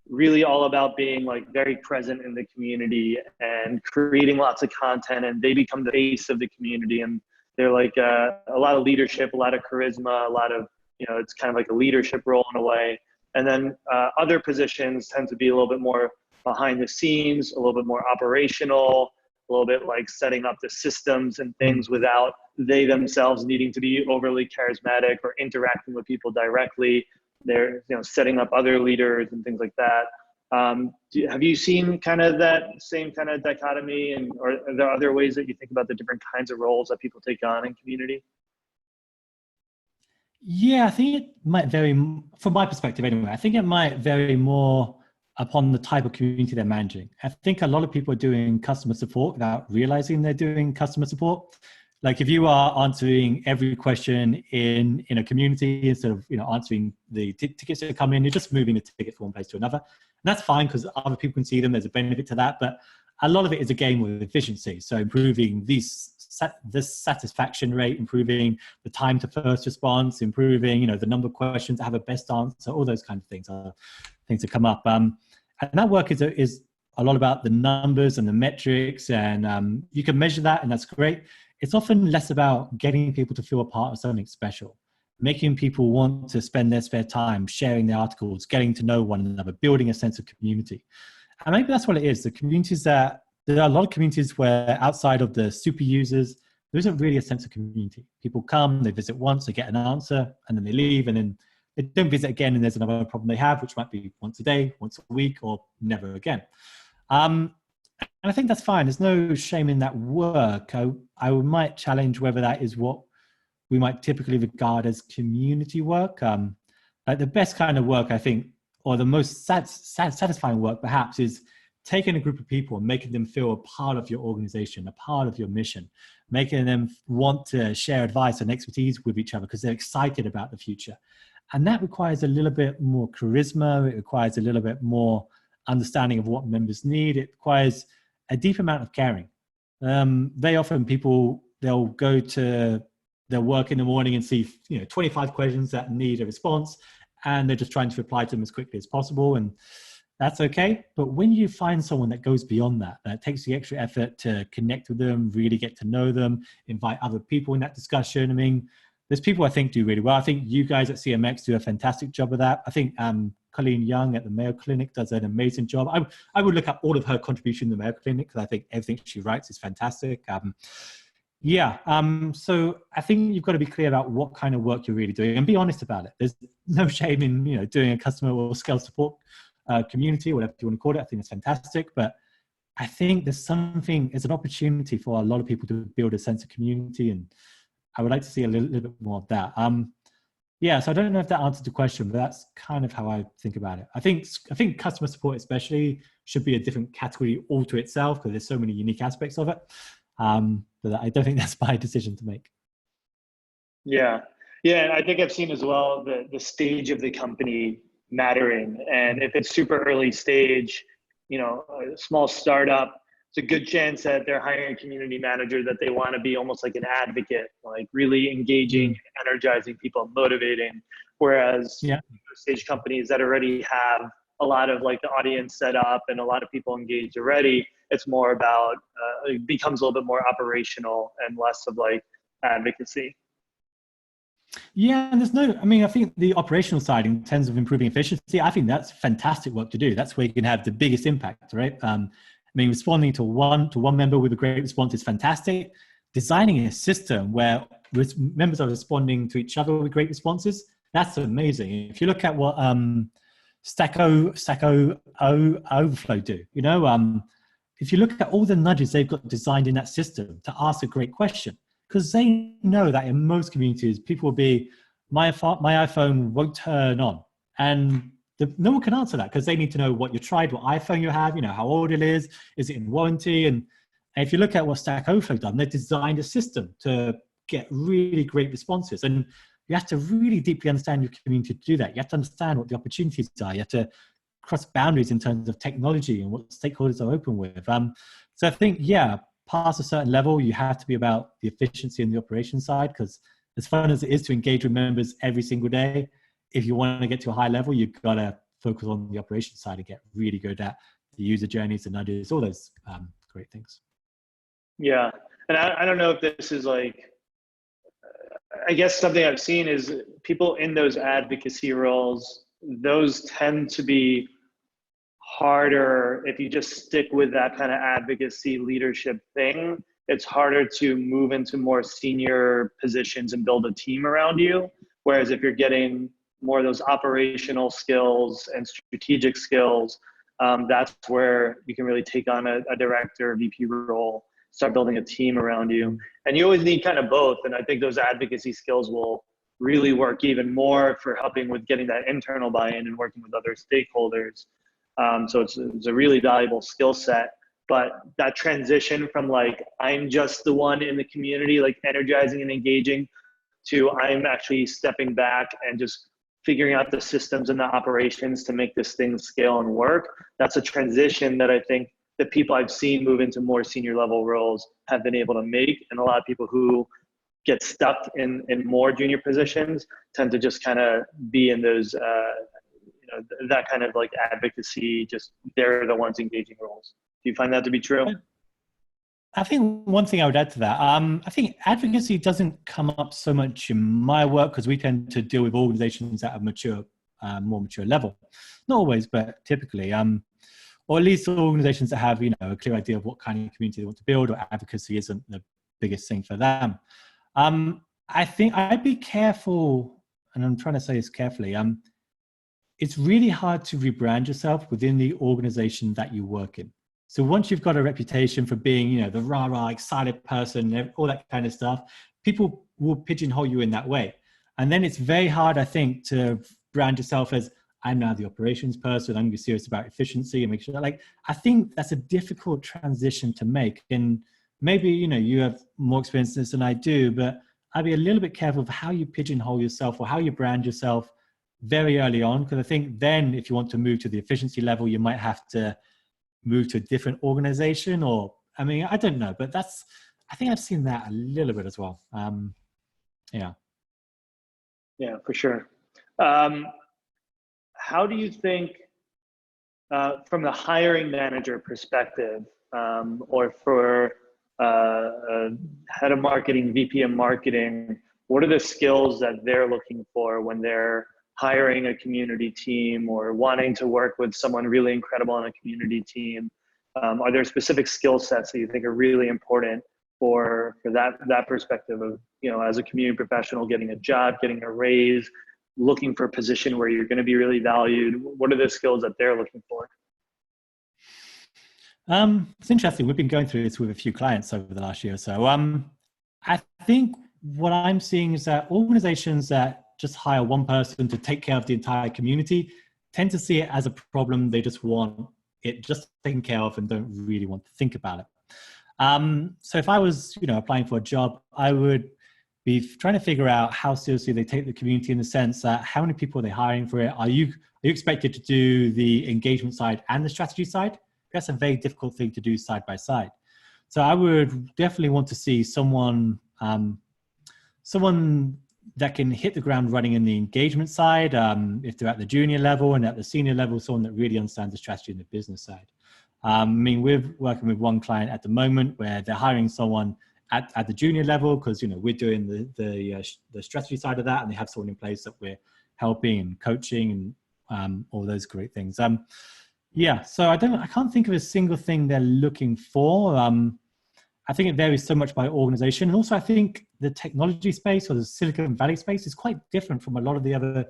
really all about being like very present in the community and creating lots of content, and they become the face of the community, and they're like a lot of leadership, a lot of charisma, a lot of, it's kind of like a leadership role in a way. And then other positions tend to be a little bit more behind the scenes, a little bit more operational, a little bit like setting up the systems and things without they themselves needing to be overly charismatic or interacting with people directly. They're, setting up other leaders and things like that. Have you seen kind of that same kind of dichotomy, and or are there other ways that you think about the different kinds of roles that people take on in community? Yeah, I think it might vary, from my perspective anyway. I think it might vary more upon the type of community they're managing. I think a lot of people are doing customer support without realizing they're doing customer support. Like if you are answering every question in a community instead of answering the tickets that come in, you're just moving the ticket from one place to another. And that's fine because other people can see them. There's a benefit to that. But a lot of it is a game with efficiency. So improving this satisfaction rate, improving the time to first response, improving the number of questions that have a best answer, all those kind of things are things that come up. And that work is a lot about the numbers and the metrics, and you can measure that, and that's great. It's often less about getting people to feel a part of something special, making people want to spend their spare time sharing their articles, getting to know one another, building a sense of community. And maybe that's what it is. The communities there are a lot of communities where outside of the super users, there isn't really a sense of community. People come, they visit once, they get an answer, and then they leave, and then they don't visit again, and there's another problem they have, which might be once a day, once a week, or never again. And I think that's fine. There's no shame in that work. I might challenge whether that is what we might typically regard as community work. Like the best kind of work, I think, or the most satisfying work perhaps, is taking a group of people and making them feel a part of your organization, a part of your mission, making them want to share advice and expertise with each other because they're excited about the future. And that requires a little bit more charisma. It requires a little bit more understanding of what members need. It requires a deep amount of caring. Very often they'll go to their work in the morning and see 25 questions that need a response, and they're just trying to reply to them as quickly as possible. And that's okay. But when you find someone that goes beyond that takes the extra effort to connect with them, really get to know them, invite other people in that discussion. I mean, there's people I think do really well. I think you guys at CMX do a fantastic job of that. I think Colleen Young at the Mayo Clinic does an amazing job. I would look up all of her contribution to the Mayo Clinic because I think everything she writes is fantastic. So I think you've got to be clear about what kind of work you're really doing and be honest about it. There's no shame in doing a customer or scale support community, whatever you want to call it. I think it's fantastic, but I think there's an opportunity for a lot of people to build a sense of community, and I would like to see a little bit more of that. So I don't know if that answered the question, but that's kind of how I think about it. I think customer support especially should be a different category all to itself because there's so many unique aspects of it. But I don't think that's my decision to make. Yeah, and I think I've seen as well the stage of the company mattering. And if it's super early stage, a small startup, it's a good chance that they're hiring a community manager that they want to be almost like an advocate, like really engaging, energizing people, motivating. Whereas stage companies that already have a lot of like the audience set up and a lot of people engaged already, it's more about, it becomes a little bit more operational and less of like advocacy. Yeah, and I think the operational side in terms of improving efficiency, I think that's fantastic work to do. That's where you can have the biggest impact, right? Responding to one member with a great response is fantastic. Designing a system where members are responding to each other with great responses, that's amazing. If you look at what Stack Overflow do, if you look at all the nudges they've got designed in that system to ask a great question, because they know that in most communities, people will be, my iPhone won't turn on. And no one can answer that because they need to know what you tried, what iPhone you have, how old it is it in warranty? And if you look at what Stack Overflow done, they designed a system to get really great responses. And you have to really deeply understand your community to do that. You have to understand what the opportunities are. You have to cross boundaries in terms of technology and what stakeholders are open with. So I think, past a certain level, you have to be about the efficiency and the operation side, because as fun as it is to engage with members every single day, if you want to get to a high level, you've got to focus on the operation side and get really good at the user journeys, the nudges, all those great things. Yeah. And I don't know if this is like, I guess something I've seen is people in those advocacy roles, those tend to be harder if you just stick with that kind of advocacy leadership thing. It's harder to move into more senior positions and build a team around you. Whereas if you're getting more of those operational skills and strategic skills, that's where you can really take on a director, VP role, start building a team around you. And you always need kind of both. And I think those advocacy skills will really work even more for helping with getting that internal buy-in and working with other stakeholders. So it's a really valuable skill set. But that transition from like, I'm just the one in the community, like energizing and engaging, to I'm actually stepping back and just figuring out the systems and the operations to make this thing scale and work. That's a transition that I think the people I've seen move into more senior level roles have been able to make. And a lot of people who get stuck in more junior positions tend to just kind of be in those, that kind of like advocacy, just they're the ones engaging roles. Do you find that to be true? I think one thing I would add to that, I think advocacy doesn't come up so much in my work because we tend to deal with organizations at a more mature level. Not always, but typically, or at least organizations that have, a clear idea of what kind of community they want to build, or advocacy isn't the biggest thing for them. I think I'd be careful, and I'm trying to say this carefully, it's really hard to rebrand yourself within the organization that you work in. So once you've got a reputation for being, the rah-rah, excited person, all that kind of stuff, people will pigeonhole you in that way. And then it's very hard, I think, to brand yourself as, I'm now the operations person, I'm going to be serious about efficiency and make sure, I think that's a difficult transition to make. And maybe, you have more experience in this than I do, but I'd be a little bit careful of how you pigeonhole yourself or how you brand yourself very early on. Because I think then if you want to move to the efficiency level, you might have to move to a different organization, or I don't know, but I think I've seen that a little bit as well. Yeah, for sure. How do you think, from the hiring manager perspective, or for head of marketing, VP of marketing, what are the skills that they're looking for when they're hiring a community team or wanting to work with someone really incredible on a community team? Are there specific skill sets that you think are really important for that perspective of, as a community professional, getting a job, getting a raise, looking for a position where you're going to be really valued? What are the skills that they're looking for? It's interesting. We've been going through this with a few clients over the last year or so. I think what I'm seeing is that organizations that just hire one person to take care of the entire community tend to see it as a problem. They just want it just taken care of and don't really want to think about it. So if I was, applying for a job, I would be trying to figure out how seriously they take the community, in the sense that how many people are they hiring for it? Are you expected to do the engagement side and the strategy side? That's a very difficult thing to do side by side. So I would definitely want to see someone that can hit the ground running in the engagement side. If they're at the junior level, and at the senior level, someone that really understands the strategy and the business side. We're working with one client at the moment where they're hiring someone at the junior level, because we're doing the strategy side of that, and they have someone in place that we're helping and coaching and all those great things. So I can't think of a single thing they're looking for. I think it varies so much by organization. And also I think the technology space, or the Silicon Valley space, is quite different from a lot of the other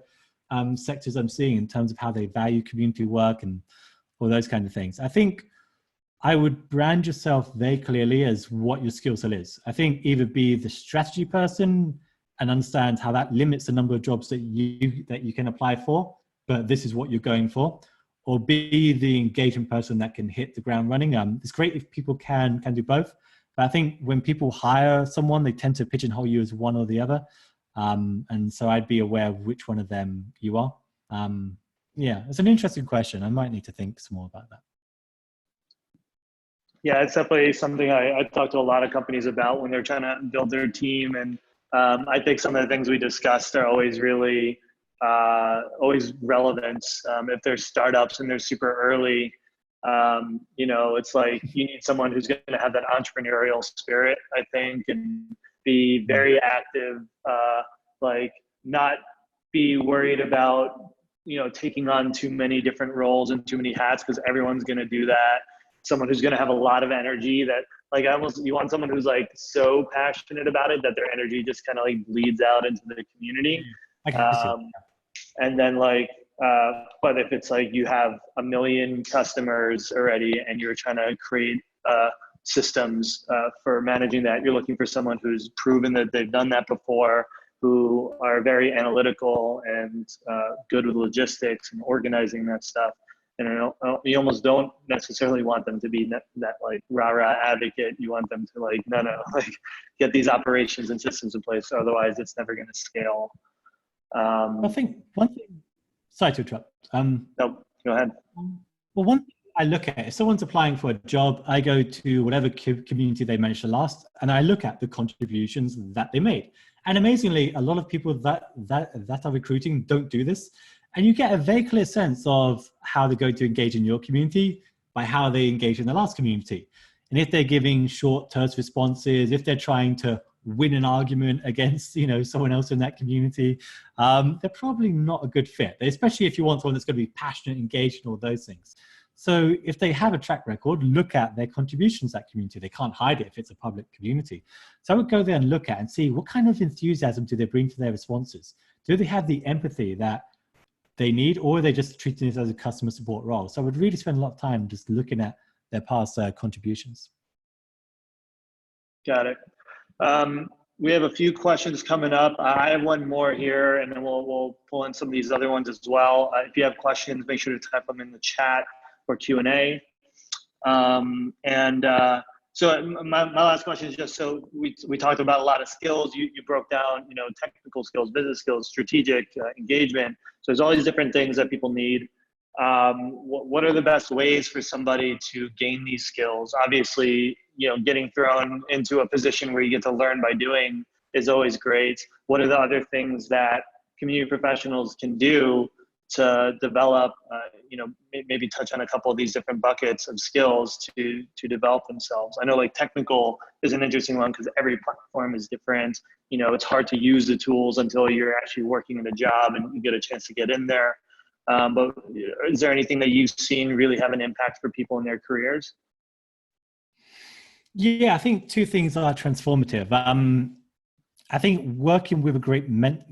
sectors I'm seeing in terms of how they value community work and all those kind of things. I think I would brand yourself very clearly as what your skill set is. I think either be the strategy person and understand how that limits the number of jobs that you can apply for, but this is what you're going for, or be the engagement person that can hit the ground running. It's great if people can do both. But I think when people hire someone, they tend to pigeonhole you as one or the other. And so I'd be aware of which one of them you are. It's an interesting question. I might need to think some more about that. Yeah, it's definitely something I talk to a lot of companies about when they're trying to build their team. And I think some of the things we discussed are always really, always relevant. If they're startups and they're super early, it's like you need someone who's going to have that entrepreneurial spirit, I think, and be very active, not be worried about taking on too many different roles and too many hats, because everyone's going to do that. Someone who's going to have a lot of energy that you want someone who's like so passionate about it that their energy just kind of like bleeds out into the community. And then but if it's like you have 1 million customers already and you're trying to create systems for managing that, you're looking for someone who's proven that they've done that before, who are very analytical and good with logistics and organizing that stuff. And you almost don't necessarily want them to be that like rah-rah advocate. You want them to like get these operations and systems in place. Otherwise, it's never going to scale. I think one thing. Sorry to interrupt. No, go ahead. Well, one thing I look at, if someone's applying for a job, I go to whatever community they managed to last, and I look at the contributions that they made. And amazingly, a lot of people that are recruiting don't do this. And you get a very clear sense of how they're going to engage in your community by how they engage in the last community. And if they're giving short, terse responses, if they're trying to win an argument against someone else in that community, they're probably not a good fit, especially if you want someone that's going to be passionate, engaged, and all those things. So if they have a track record, look at their contributions to that community. They can't hide it if it's a public community. So I would go there and look at and see what kind of enthusiasm do they bring to their responses. Do they have the empathy that they need, or are they just treating this as a customer support role? So I would really spend a lot of time just looking at their past contributions. Got it. We have a few questions coming up. I have one more here, and then we'll pull in some of these other ones as well. If you have questions, make sure to type them in the chat or Q&A. So my last question is just, so we talked about a lot of skills. You broke down, technical skills, business skills, strategic engagement. So there's all these different things that people need. What are the best ways for somebody to gain these skills? Obviously, getting thrown into a position where you get to learn by doing is always great. What are the other things that community professionals can do to develop, maybe touch on a couple of these different buckets of skills to develop themselves? I know like technical is an interesting one because every platform is different. It's hard to use the tools until you're actually working in a job and you get a chance to get in there. But is there anything that you've seen really have an impact for people in their careers? Yeah, I think two things are transformative. I think working with a great mentor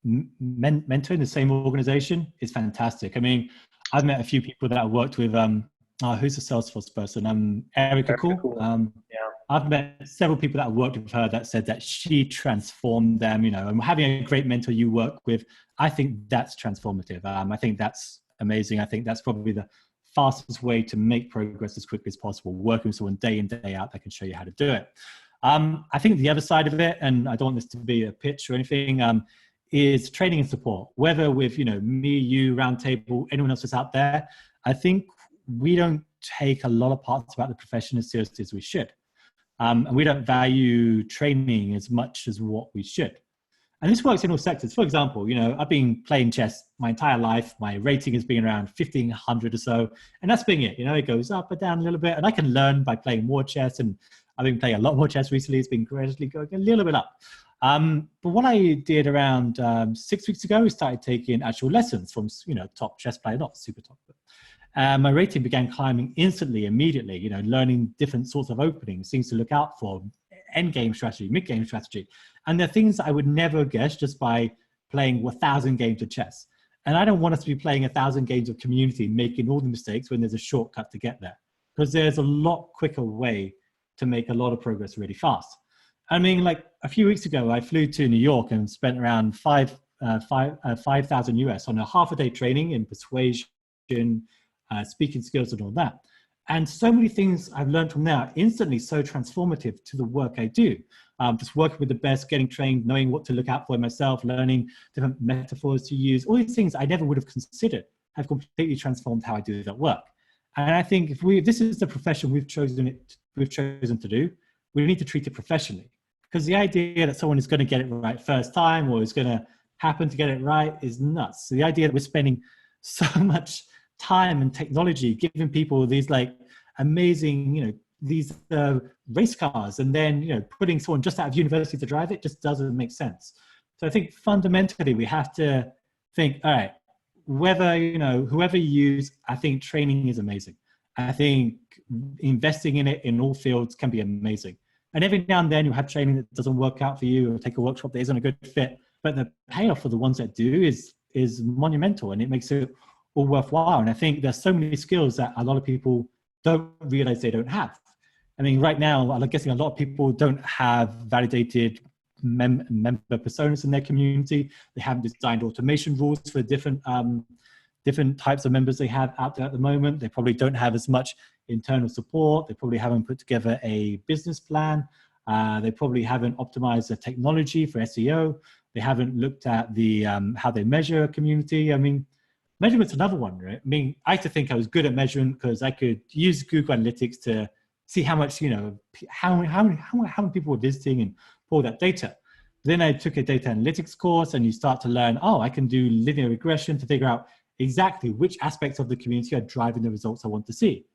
in the same organization is fantastic. I mean, I've met a few people that I worked with. Who's a Salesforce person? Erica Cool. Yeah. I've met several people that worked with her that said that she transformed them, and having a great mentor you work with, I think that's transformative. I think that's amazing. I think that's probably the fastest way to make progress as quickly as possible, working with someone day in, day out that can show you how to do it. I think the other side of it, and I don't want this to be a pitch or anything, is training and support, whether with, me, you, Roundtable, anyone else that's out there. I think we don't take a lot of parts about the profession as seriously as we should. And we don't value training as much as what we should. And this works in all sectors. For example, I've been playing chess my entire life. My rating has been around 1,500 or so. And that's been it. It goes up and down a little bit. And I can learn by playing more chess. And I've been playing a lot more chess recently. It's been gradually going a little bit up. But what I did around 6 weeks ago, we started taking actual lessons from, top chess player, not super top. But, my rating began climbing instantly, immediately, learning different sorts of openings, things to look out for, end game strategy, mid game strategy. And they're things that I would never guess just by playing 1,000 games of chess. And I don't want us to be playing 1,000 games of community, making all the mistakes when there's a shortcut to get there. Because there's a lot quicker way to make a lot of progress really fast. I mean, like a few weeks ago, I flew to New York and spent around 5,000 US on a half-a-day training in persuasion, speaking skills and all that. And so many things I've learned from there are instantly so transformative to the work I do. Just working with the best, getting trained, knowing what to look out for myself, learning different metaphors to use, all these things I never would have considered have completely transformed how I do that work. And I think if this is the profession we've chosen to do, we need to treat it professionally. Because the idea that someone is going to get it right first time or is going to happen to get it right is nuts. So the idea that we're spending so much time and technology giving people these like amazing, these race cars and then, putting someone just out of university to drive it just doesn't make sense. So I think fundamentally we have to think, all right, whether, whoever you use, I think training is amazing. I think investing in it in all fields can be amazing. And every now and then you'll have training that doesn't work out for you, or take a workshop that isn't a good fit. But the payoff for the ones that do is monumental, and it makes it all worthwhile. And I think there's so many skills that a lot of people don't realize they don't have. I mean, right now, I'm guessing a lot of people don't have validated member personas in their community. They haven't designed automation rules for different types of members they have out there at the moment. They probably don't have as much internal support. They probably haven't put together a business plan. They probably haven't optimized their technology for SEO. They haven't looked at the how they measure a community. I mean, measurement's another one, right? I mean, I used to think I was good at measurement because I could use Google Analytics to see how much, how many people were visiting and pull that data. Then I took a data analytics course, and you start to learn, I can do linear regression to figure out exactly which aspects of the community are driving the results I want to see.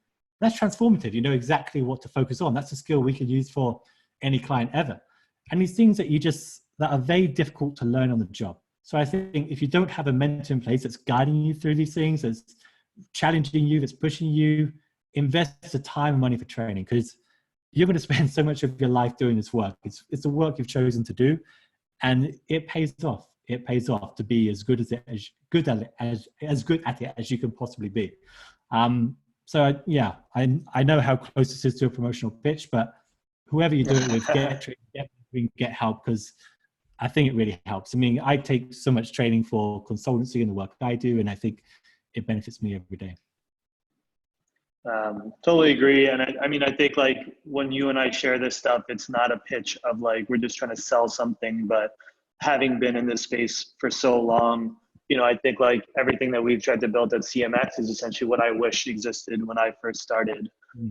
That's transformative. You know exactly what to focus on. That's a skill we can use for any client ever. And these things that are very difficult to learn on the job. So I think if you don't have a mentor in place that's guiding you through these things, that's challenging you, that's pushing you, invest the time and money for training, because you're going to spend so much of your life doing this work. It's the work you've chosen to do, and it pays off. It pays off to be as good at it as you can possibly be. So I know how close this is to a promotional pitch, but whoever you do it with, get help, because I think it really helps. I mean, I take so much training for consultancy and the work I do, and I think it benefits me every day. Totally agree. And I think like when you and I share this stuff, it's not a pitch of like, we're just trying to sell something, but having been in this space for so long, I think like everything that we've tried to build at CMX is essentially what I wish existed when I first started.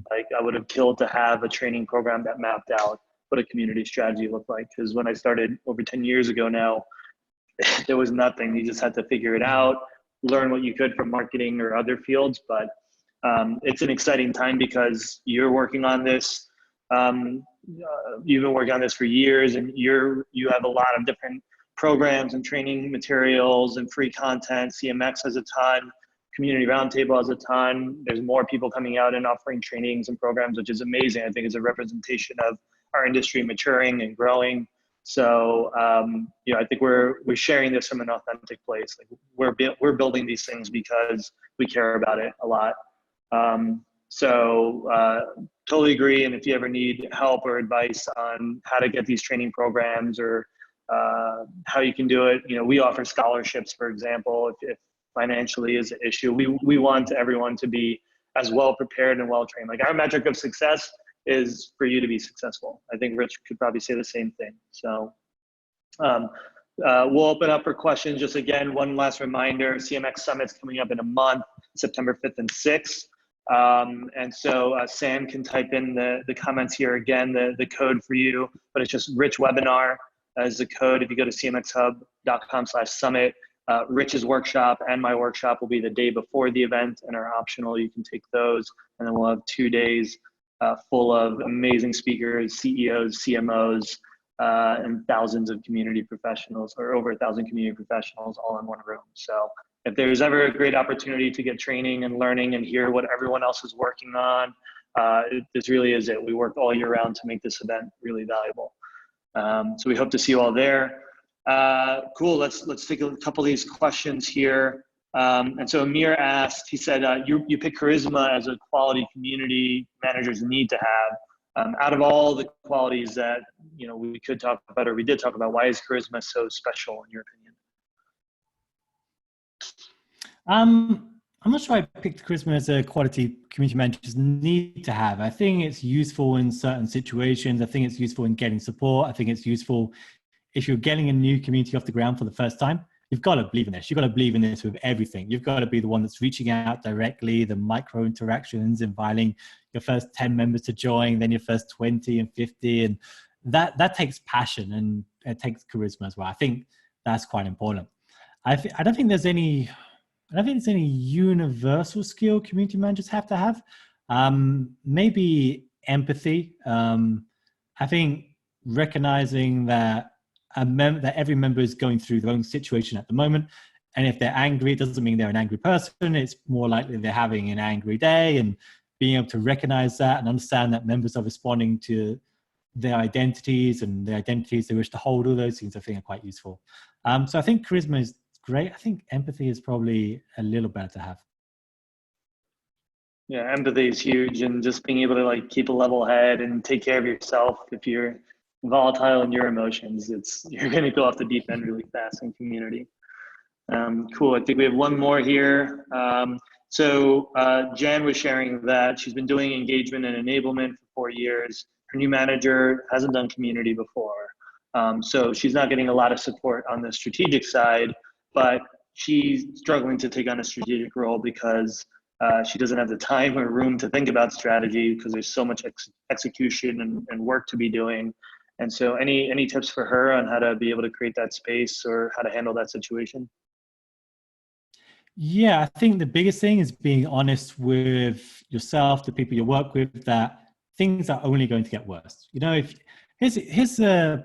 Like I would have killed to have a training program that mapped out what a community strategy looked like. Because when I started over 10 years ago now, there was nothing. You just had to figure it out, learn what you could from marketing or other fields. But it's an exciting time because you're working on this. You've been working on this for years, and you have a lot of different programs and training materials and free content. CMX has a ton, Community Roundtable has a ton. There's more people coming out and offering trainings and programs, which is amazing. I think it's a representation of our industry maturing and growing. So, I think we're sharing this from an authentic place. Like we're building these things because we care about it a lot. Totally agree. And if you ever need help or advice on how to get these training programs or how you can do it, we offer scholarships, for example, if financially is an issue. We want everyone to be as well prepared and well trained. Like our metric of success is for you to be successful. I think Rich could probably say the same thing. So we'll open up for questions. Just again, one last reminder, CMX Summit's coming up in a month, September 5th and 6th. And so Sam can type in the comments here again, the code for you, but it's just Rich Webinar as the code. If you go to cmxhub.com/summit, Rich's workshop and my workshop will be the day before the event and are optional. You can take those, and then we'll have 2 days full of amazing speakers, CEOs, CMOs, and thousands of community professionals, or over 1,000 community professionals all in one room. So if there's ever a great opportunity to get training and learning and hear what everyone else is working on, this really is it. We work all year round to make this event really valuable. So we hope to see you all there. Cool, let's take a couple of these questions here. And so Amir asked, he said, you pick charisma as a quality community managers need to have. Out of all the qualities that we could talk about, or we did talk about, why is charisma so special in your opinion? I'm not sure I picked charisma as a quality community managers need to have. I think it's useful in certain situations. I think it's useful in getting support. I think it's useful if you're getting a new community off the ground for the first time. You've got to believe in this. You've got to believe in this with everything. You've got to be the one that's reaching out directly, the micro interactions, inviting your first 10 members to join, then your first 20 and 50. And that takes passion, and it takes charisma as well. I think that's quite important. I don't think there's any universal skill community managers have to have. Maybe empathy. I think recognizing that every member is going through their own situation at the moment, And if they're angry, it doesn't mean they're an angry person. It's more likely they're having an angry day, and being able to recognize that and understand that members are responding to their identities and the identities they wish to hold, all those things I think are quite useful. So I think charisma is great. I think empathy is probably a little better to have. Yeah, empathy is huge, and just being able to like keep a level head and take care of yourself. If you're volatile in your emotions, you're going to go off the deep end really fast in community. Cool. I think we have one more here. Jan was sharing that she's been doing engagement and enablement for 4 years. Her new manager hasn't done community before. So she's not getting a lot of support on the strategic side, but she's struggling to take on a strategic role because she doesn't have the time or room to think about strategy because there's so much execution and work to be doing. And so any tips for her on how to be able to create that space or how to handle that situation? Yeah, I think the biggest thing is being honest with yourself, the people you work with, that things are only going to get worse. You know, here's the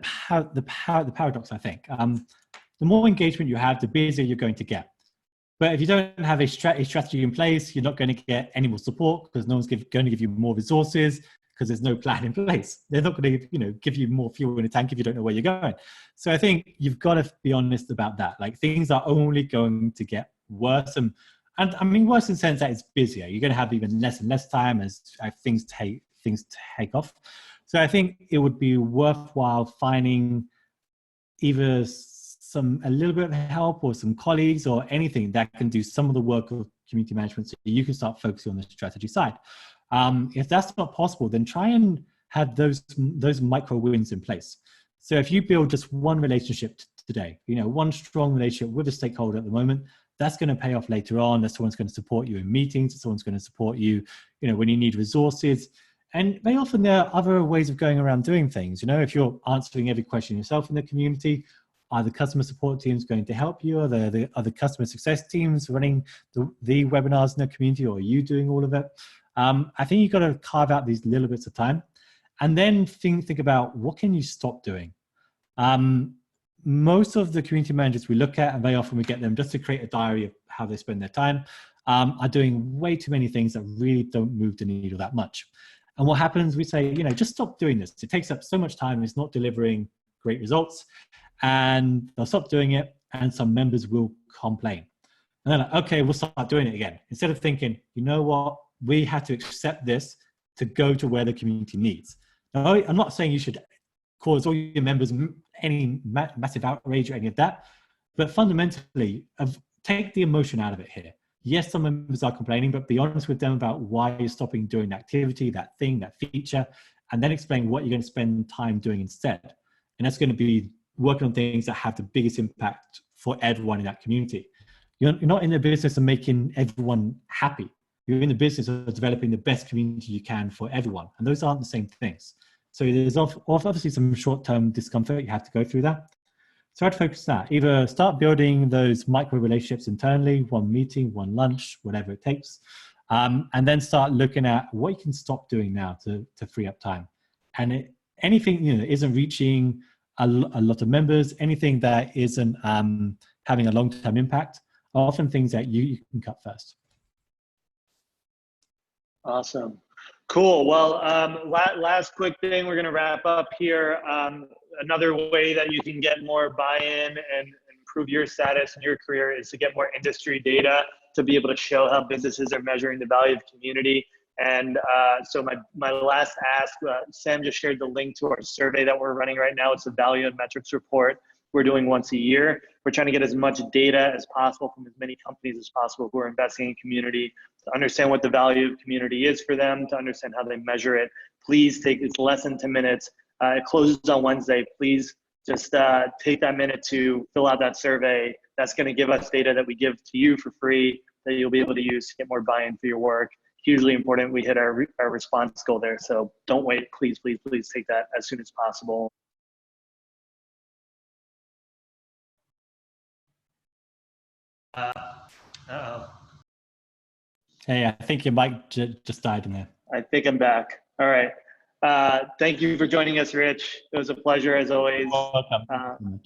paradox, I think. The more engagement you have, the busier you're going to get. But if you don't have a strategy in place, you're not going to get any more support because no one's going to give you more resources because there's no plan in place. They're not going to, give you more fuel in the tank if you don't know where you're going. So I think you've got to be honest about that. Like, things are only going to get worse, and I mean worse in the sense that it's busier. You're going to have even less and less time as things take off. So I think it would be worthwhile finding either a little bit of help or some colleagues or anything that can do some of the work of community management so you can start focusing on the strategy side. If that's not possible, then try and have those micro wins in place. So if you build just one relationship today, one strong relationship with a stakeholder at the moment, that's going to pay off later on. That someone's going to support you in meetings. Someone's going to support you, when you need resources. And very often there are other ways of going around doing things. If you're answering every question yourself in the community, are the customer support teams going to help you? Are the customer success teams running the webinars in the community, or are you doing all of it? I think you've got to carve out these little bits of time, and then think about what can you stop doing. Most of the community managers we look at, and very often we get them just to create a diary of how they spend their time, are doing way too many things that really don't move the needle that much. And what happens, we say, just stop doing this. It takes up so much time. It's not delivering great results. And they'll stop doing it, and some members will complain. And they're like, okay, we'll start doing it again. Instead of thinking, you know what, we have to accept this to go to where the community needs. Now, I'm not saying you should cause all your members any massive outrage or any of that, but fundamentally, take the emotion out of it here. Yes, some members are complaining, but be honest with them about why you're stopping doing the activity, that thing, that feature, and then explain what you're going to spend time doing instead. And that's going to be working on things that have the biggest impact for everyone in that community. You're not in the business of making everyone happy. You're in the business of developing the best community you can for everyone. And those aren't the same things. So there's obviously some short-term discomfort. You have to go through that. So I'd focus on that. Either start building those micro relationships internally, one meeting, one lunch, whatever it takes. And then start looking at what you can stop doing now to free up time. And anything that isn't reaching a lot of members, anything that isn't having a long-term impact, are often things that you can cut first. Awesome. Cool. Well, last quick thing, we're going to wrap up here. Another way that you can get more buy-in and improve your status in your career is to get more industry data to be able to show how businesses are measuring the value of community. And so my last ask, Sam just shared the link to our survey that we're running right now. It's a value and metrics report we're doing once a year. We're trying to get as much data as possible from as many companies as possible who are investing in community to understand what the value of community is for them, to understand how they measure it. Please it's less than 10 minutes. It closes on Wednesday. Please just take that minute to fill out that survey. That's going to give us data that we give to you for free that you'll be able to use to get more buy-in for your work. Hugely important we hit our response goal there. So don't wait. Please, please, please take that as soon as possible. Hey, I think your mic just died in there. I think I'm back. All right. Thank you for joining us, Rich. It was a pleasure as always. Welcome.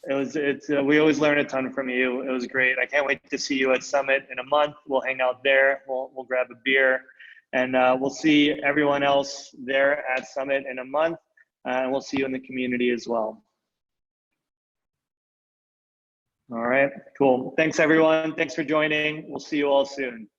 We always learn a ton from you. It was great. I can't wait to see you at Summit in a month. We'll hang out there. We'll grab a beer, and we'll see everyone else there at Summit in a month. And we'll see you in the community as well. All right, cool. Thanks everyone. Thanks for joining. We'll see you all soon.